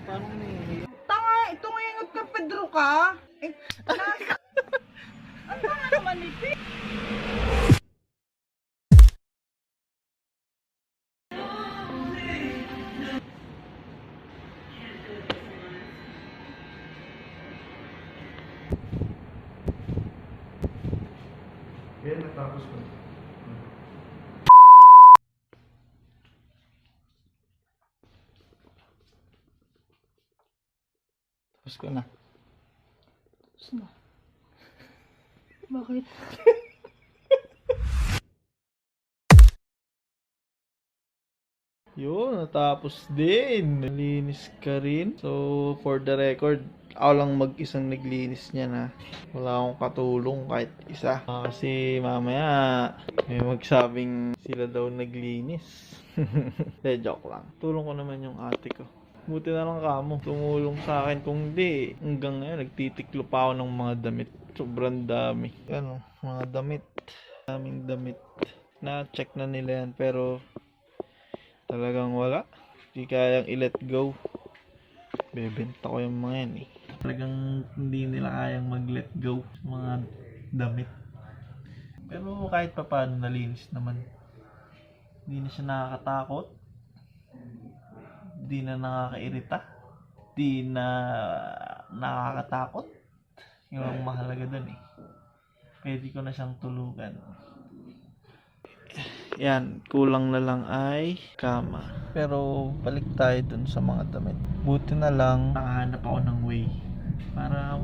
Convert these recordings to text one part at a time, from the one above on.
Parang may... Tanga, tumingot ka, Pedro ka. Eh, nasa... Ang tanga naman ni Pi. Kaya natapos ko. Tapos ko na. Tapos na. Bakit? Yun, natapos din. Nalinis ka rin. So, for the record, ako lang mag-isang naglinis niya na. Wala akong katulong kahit isa. Kasi mamaya, may magsabing sila daw naglinis. De, joke lang. Tulong ko naman yung ate ko. Buti na lang kamo. Tumulong sa akin. Kung di, hanggang ngayon, nagtitiklo pa ako ng mga damit. Sobrang dami. Ano, mga damit. Daming damit. Na-check na nila yan. Pero, talagang wala. Hindi kayang i-let go. Bebenta ko yung mga yan eh. Talagang hindi nila kayang mag-let go sa mga damit. Pero kahit pa paano nalinis naman. Hindi na siya nakakatakot. Hindi na nakakairita. Hindi na nakakatakot. Yung ang mahalaga dun eh. Pwede ko na siyang tulugan. Yan, kulang na lang ay kama. Pero balik tayo dun sa mga damit. Buti na lang nakahanap ako ng way para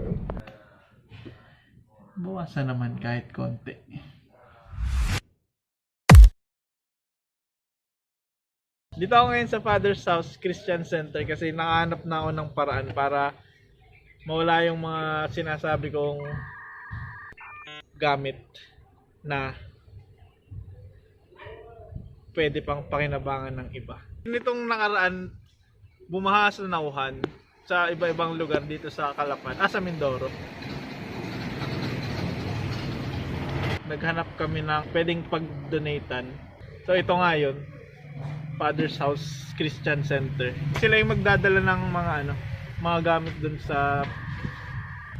buwasan naman kahit konti. Dito ako ngayon sa Father's House Christian Center kasi nakahanap na ako ng paraan para mawala yung mga sinasabi kong gamit na pwede pang pakinabangan ng iba. Nitong nakaraan, bumaha sa Nauhan sa iba-ibang lugar dito sa Calapan, sa Mindoro. Naghanap kami ng pwedeng pag-donatan. So ito nga yun, Father's House Christian Center. Sila yung magdadala ng mga gamit dun sa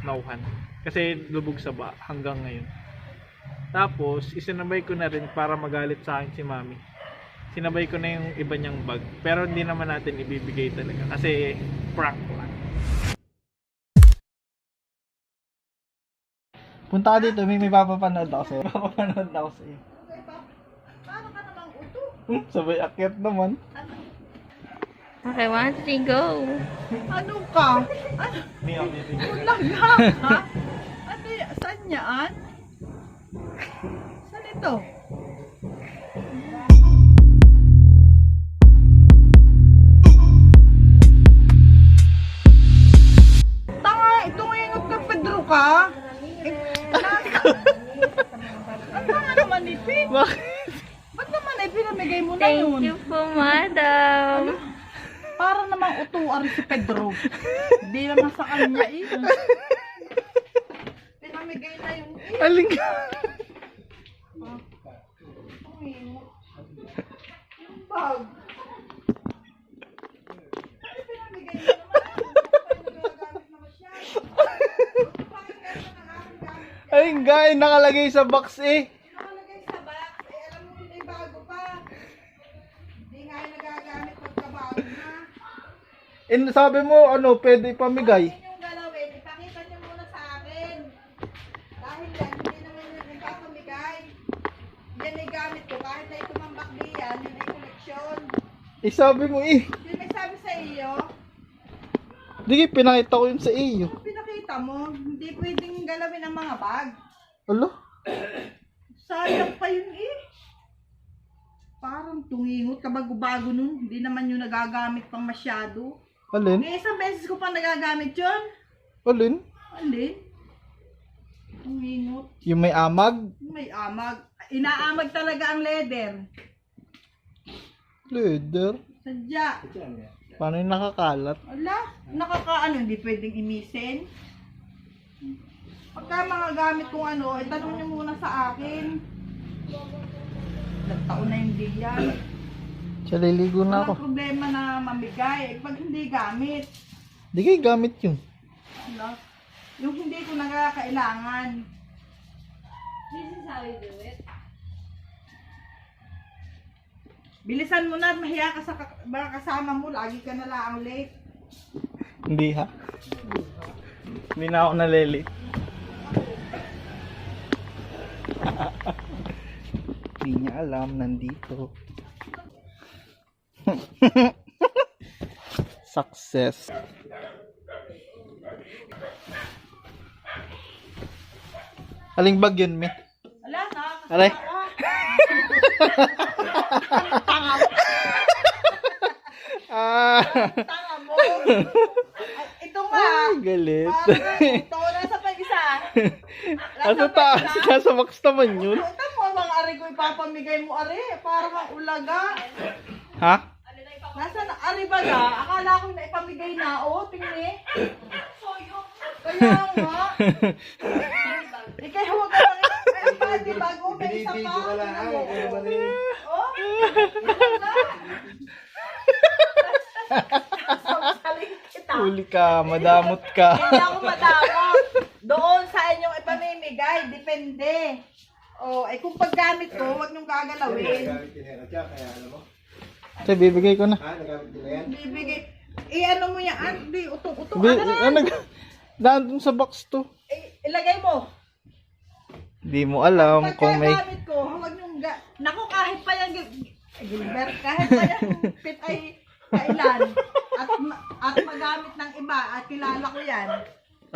Nauhan. Kasi lubog sa ba hanggang ngayon. Tapos, isinabay ko na rin para magalit sa akin si Mami. Sinabay ko na yung iba niyang bag. Pero hindi naman natin ibibigay talaga. Kasi prank lang. Punta ka dito, may papapanood ako sa'yo. Papapanood ako sa'yo. Paano ka namang uto? Sabay akyat naman. Okay, 1, 2, go! Ano ka? Ano? May updating. Ulaga ka? Ano y- Saan yan? Saan ito? Tanga, tumingot ka, Pedro ka. Eh, nasa... Ang tanga naman ni Pi. Bakit? Ba't naman ay pinamigay mo na Thank yun? you po, madam. Para namang utuan si Pedro. Hindi naman sa kanya eh. Pinamigay na yung eh. Aling ka? Tumingot. Yung bag. Ay, pinamigay na naman. Ay, nagagamit na masyado. Bakit kaya sa nakakamit gamit? Aling guy, nakalagay sa box eh. Nakalagay sa box. Eh, alam mo yun ay bago pa. Hindi nga yung nagagamit pagkabago na. Sabi mo, pwede pamigay. Yun yung galawin, ipakita niyo muna sa akin. Dahil yan, hindi naman yun nagpapamigay. Yan ay gamit ko, kahit na itumambak diyan, yun ay koleksyon. Sabi mo eh. Yun may sabi sa iyo, Di, pinakita ko yun sa iyo. pinakita mo, hindi pwedeng galawin ang mga bag. Alo? Sayang pa yun eh. Parang tungingot, kabago-bago nun, hindi naman yun nagagamit pang masyado. Alin? Eh, isang beses ko pa nagagamit yun. Alin? Alin? Tungingot. Yung may amag? May amag. Inaamag talaga ang leather. Leather? Sadya. Paano yung nakakalat? Ala, nakakaano, hindi pwedeng imisin. Pagka mga gamit kong itanong niyo muna sa akin. Nagtaon na hindi yan. Siya, liligo na ako. Walang problema na mamigay. Pag hindi gamit, Di kayo gamit yun. ano, yung hindi ko nagkakailangan. Bilisan mo na at mahiya ka sa mga kasama mo. Lagi ka na lang late. Hindi ha? Hindi na ako nalili. Hindi niya alam, nandito. Success. Aling bag yun, me? Wala na. Aray. Tanga mo. Ah! Tanga mo. Ay, ito nga. Ay, galit. Parang ito. Nasa pa isa. Nasa taas, nasa box naman yun. Ito mo, mga ari ko ipapamigay mo, ari. Parang ang ulaga. Ha? Nasa na, ari ba ga? Akala ko na ipamigay na. Oo, tingni. Kaya nga. Ikay, huwag ka lang. Ay, pati bago. May isa pa. Oh, sasaling kita. Huli ka, madamot ka. Hindi ako madamot. Doon sa inyong ipamimigay, depende. O, ay kung paggamit ko, huwag niyong gagalawin. Sige, bibigay ko na. Bibigay. Ano mo yan? Hindi, utong-utong. Ano? Nandun sa box to. Ilagay mo. Hindi mo alam kung may... Pagkagamit ko, huwag niyong Naku, kahit pa yan, Gilbert, kahit pa yan, pit ay kailan. At magamit ng iba, at kilala ko yan.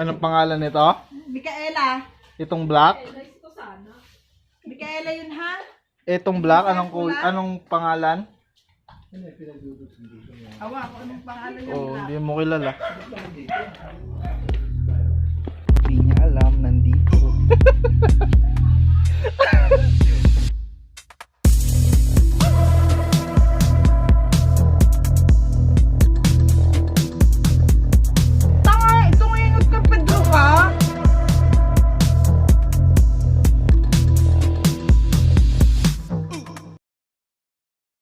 Anong pangalan nito? Micaela. Itong black? Micaela yun, ha? Itong black, anong pangalan? Awa, kung anong pangalan yun. Oh, hindi mo kilala.